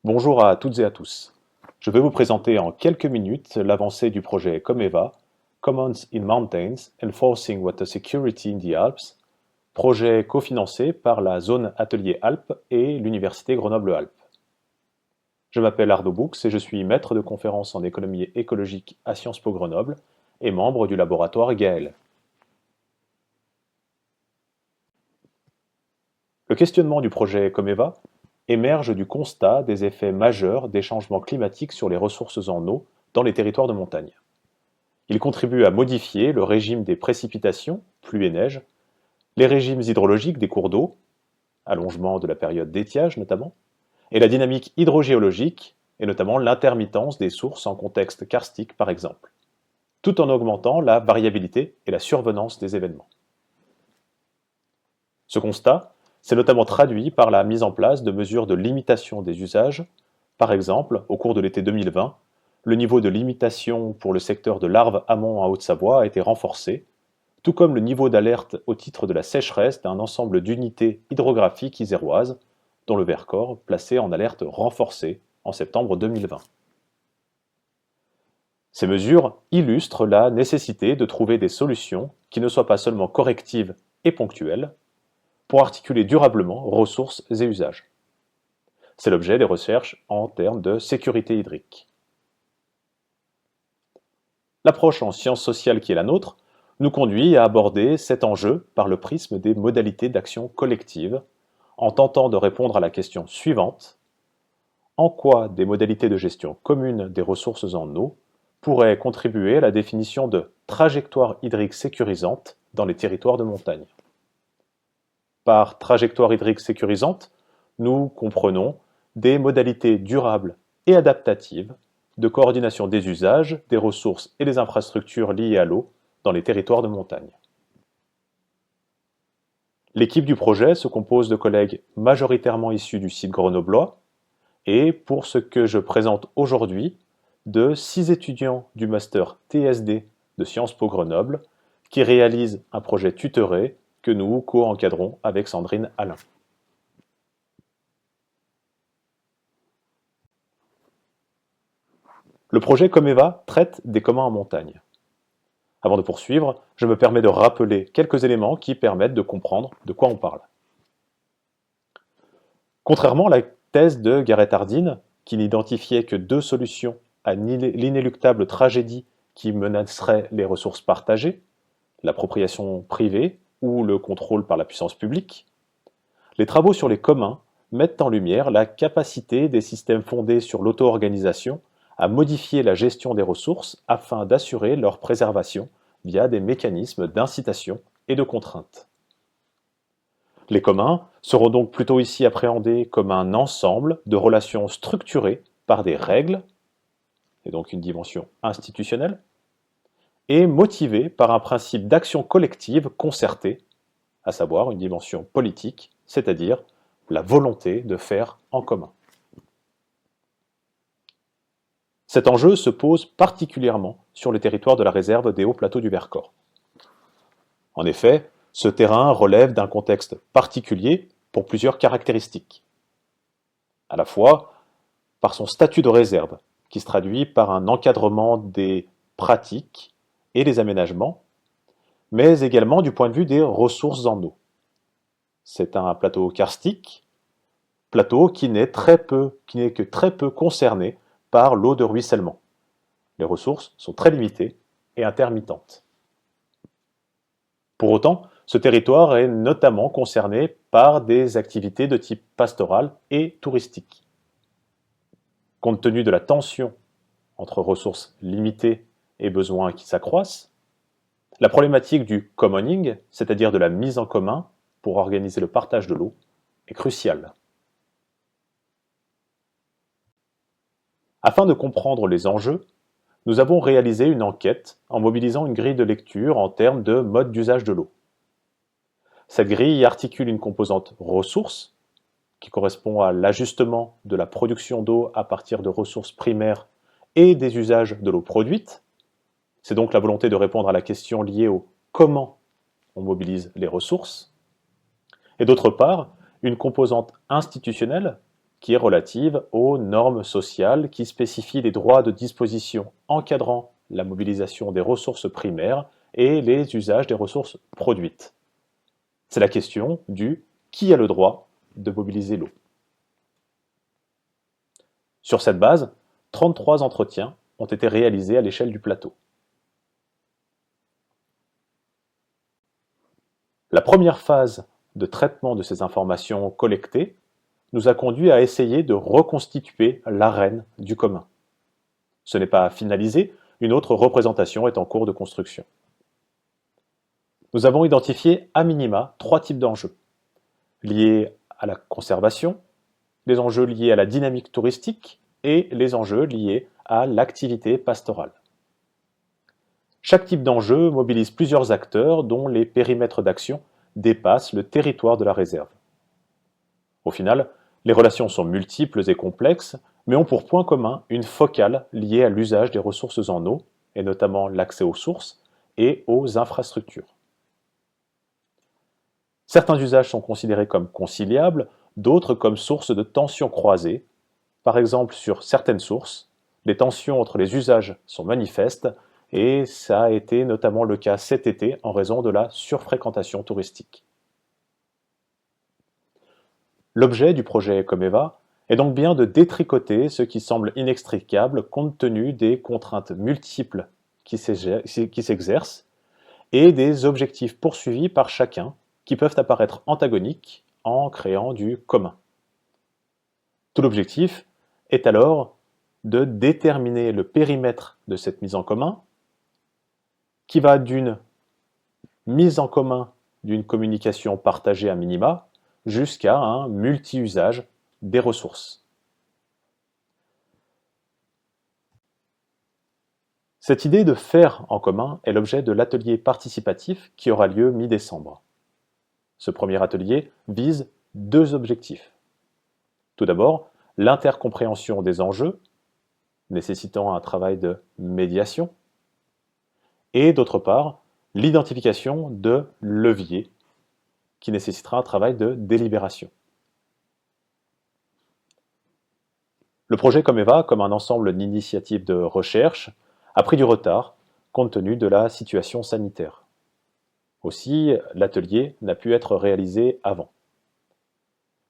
Bonjour à toutes et à tous. Je vais vous présenter en quelques minutes l'avancée du projet Comeva, Commons in Mountains Enforcing Water Security in the Alps, projet cofinancé par la Zone Atelier Alpes et l'Université Grenoble-Alpes. Je m'appelle Arnaud Boux et je suis maître de conférence en économie écologique à Sciences Po Grenoble et membre du laboratoire Gaël. Le questionnement du projet Comeva émerge du constat des effets majeurs des changements climatiques sur les ressources en eau dans les territoires de montagne. Il contribue à modifier le régime des précipitations, pluie et neige, les régimes hydrologiques des cours d'eau, allongement de la période d'étiage notamment, et la dynamique hydrogéologique, et notamment l'intermittence des sources en contexte karstique par exemple, tout en augmentant la variabilité et la survenance des événements. Ce constat s'est notamment traduit par la mise en place de mesures de limitation des usages. Par exemple, au cours de l'été 2020, le niveau de limitation pour le secteur de l'Arve amont en Haute-Savoie a été renforcé, tout comme le niveau d'alerte au titre de la sécheresse d'un ensemble d'unités hydrographiques iséroises, dont le Vercors, placé en alerte renforcée en septembre 2020. Ces mesures illustrent la nécessité de trouver des solutions qui ne soient pas seulement correctives et ponctuelles, pour articuler durablement ressources et usages. C'est l'objet des recherches en termes de sécurité hydrique. L'approche en sciences sociales qui est la nôtre nous conduit à aborder cet enjeu par le prisme des modalités d'action collective, en tentant de répondre à la question suivante: en quoi des modalités de gestion commune des ressources en eau pourraient contribuer à la définition de trajectoires hydriques sécurisantes dans les territoires de montagne? Par trajectoire hydrique sécurisante, nous comprenons des modalités durables et adaptatives de coordination des usages, des ressources et des infrastructures liées à l'eau dans les territoires de montagne. L'équipe du projet se compose de collègues majoritairement issus du site grenoblois et, pour ce que je présente aujourd'hui, de 6 étudiants du master TSD de Sciences Po Grenoble qui réalisent un projet tutoré que nous co-encadrons avec Sandrine Alain. Le projet Comeva traite des communs en montagne. Avant de poursuivre, je me permets de rappeler quelques éléments qui permettent de comprendre de quoi on parle. Contrairement à la thèse de Garrett Hardin, qui n'identifiait que deux solutions à l'inéluctable tragédie qui menacerait les ressources partagées, l'appropriation privée ou le contrôle par la puissance publique, les travaux sur les communs mettent en lumière la capacité des systèmes fondés sur l'auto-organisation à modifier la gestion des ressources afin d'assurer leur préservation via des mécanismes d'incitation et de contrainte. Les communs seront donc plutôt ici appréhendés comme un ensemble de relations structurées par des règles, et donc une dimension institutionnelle, et motivés par un principe d'action collective concertée, à savoir une dimension politique, c'est-à-dire la volonté de faire en commun. Cet enjeu se pose particulièrement sur le territoire de la réserve des hauts plateaux du Vercors. En effet, ce terrain relève d'un contexte particulier pour plusieurs caractéristiques. À la fois par son statut de réserve, qui se traduit par un encadrement des pratiques et des aménagements, mais également du point de vue des ressources en eau. C'est un plateau karstique, plateau qui n'est que très peu concerné par l'eau de ruissellement. Les ressources sont très limitées et intermittentes. Pour autant, ce territoire est notamment concerné par des activités de type pastoral et touristique. Compte tenu de la tension entre ressources limitées et besoins qui s'accroissent, la problématique du commoning, c'est-à-dire de la mise en commun pour organiser le partage de l'eau, est cruciale. Afin de comprendre les enjeux, nous avons réalisé une enquête en mobilisant une grille de lecture en termes de mode d'usage de l'eau. Cette grille articule une composante ressources, qui correspond à l'ajustement de la production d'eau à partir de ressources primaires et des usages de l'eau produite. C'est donc la volonté de répondre à la question liée au comment on mobilise les ressources. Et d'autre part, une composante institutionnelle qui est relative aux normes sociales qui spécifient les droits de disposition encadrant la mobilisation des ressources primaires et les usages des ressources produites. C'est la question du qui a le droit de mobiliser l'eau. Sur cette base, 33 entretiens ont été réalisés à l'échelle du plateau. La première phase de traitement de ces informations collectées nous a conduit à essayer de reconstituer l'arène du commun. Ce n'est pas finalisé, une autre représentation est en cours de construction. Nous avons identifié à minima 3 types d'enjeux, liés à la conservation, les enjeux liés à la dynamique touristique et les enjeux liés à l'activité pastorale. Chaque type d'enjeu mobilise plusieurs acteurs dont les périmètres d'action dépassent le territoire de la réserve. Au final, les relations sont multiples et complexes, mais ont pour point commun une focale liée à l'usage des ressources en eau, et notamment l'accès aux sources et aux infrastructures. Certains usages sont considérés comme conciliables, d'autres comme source de tensions croisées. Par exemple, sur certaines sources, les tensions entre les usages sont manifestes, et ça a été notamment le cas cet été en raison de la surfréquentation touristique. L'objet du projet Comeva est donc bien de détricoter ce qui semble inextricable compte tenu des contraintes multiples qui s'exercent et des objectifs poursuivis par chacun qui peuvent apparaître antagoniques en créant du commun. Tout l'objectif est alors de déterminer le périmètre de cette mise en commun qui va d'une mise en commun d'une communication partagée à minima jusqu'à un multi-usage des ressources. Cette idée de faire en commun est l'objet de l'atelier participatif qui aura lieu mi-décembre. Ce premier atelier vise 2 objectifs. Tout d'abord, l'intercompréhension des enjeux, nécessitant un travail de médiation, et d'autre part, l'identification de leviers, qui nécessitera un travail de délibération. Le projet Comeva, comme un ensemble d'initiatives de recherche, a pris du retard compte tenu de la situation sanitaire. Aussi, l'atelier n'a pu être réalisé avant.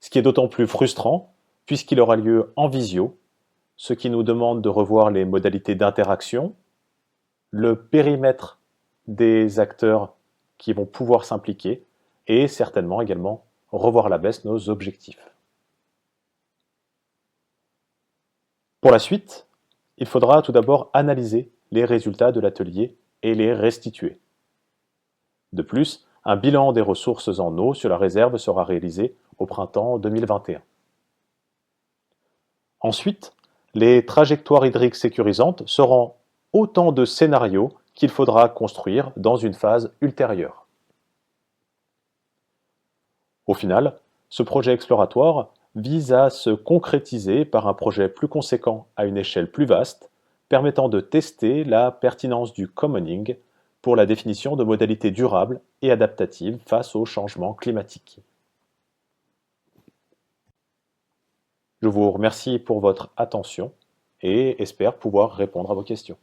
Ce qui est d'autant plus frustrant puisqu'il aura lieu en visio, ce qui nous demande de revoir les modalités d'interaction, le périmètre des acteurs qui vont pouvoir s'impliquer et certainement également revoir à la baisse nos objectifs. Pour la suite, il faudra tout d'abord analyser les résultats de l'atelier et les restituer. De plus, un bilan des ressources en eau sur la réserve sera réalisé au printemps 2021. Ensuite, les trajectoires hydriques sécurisantes seront autant de scénarios qu'il faudra construire dans une phase ultérieure. Au final, ce projet exploratoire vise à se concrétiser par un projet plus conséquent à une échelle plus vaste, permettant de tester la pertinence du commoning pour la définition de modalités durables et adaptatives face au changement climatique. Je vous remercie pour votre attention et espère pouvoir répondre à vos questions.